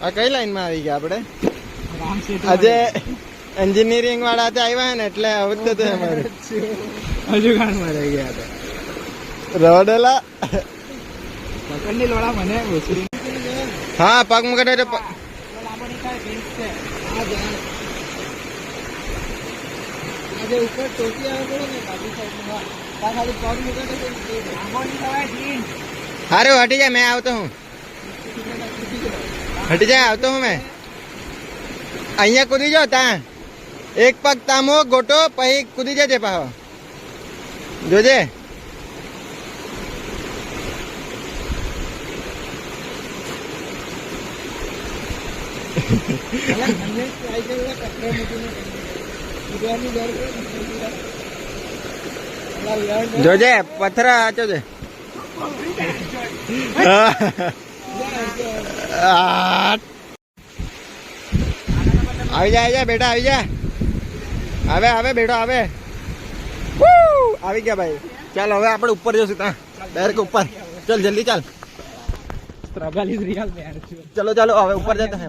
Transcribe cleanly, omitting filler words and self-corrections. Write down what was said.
આ કઈ લાઈન માં આવી ગયા આપણે? આજે એન્જિનિયરિંગ વાળા આવ્યા ને એટલે આવતું હતું અમારે. હજુ ગામમાં રહી ગયા હતા. રવડેલા પકડની લોડા મને ઓછરી. હા પગ મુકડે આજે ઉપર ટોપી આવે ને બાજુ સાઈડમાં ખાલી પગ મુકડે હારું હટી જાય, મેં આવતો હું. હટી જાય, આવતો હું મેં. અહીંયા કૂદી જાઓ ત્યાં એક પગ તામો ગોટો પછી કૂદી જજે પાછો જોજે. જોજે પથરા આચો છે. આવી જા બેટા આવી જા. આવે આવે બેટો આવે. આવી ગયા ભાઈ. ચાલ હવે આપણે ઉપર જશું ત્યાં ડાયરેક્ટ ઉપર. ચાલ જલ્દી ચાલ. Struggle is real man. ચલો ચાલો હવે ઉપર જતા.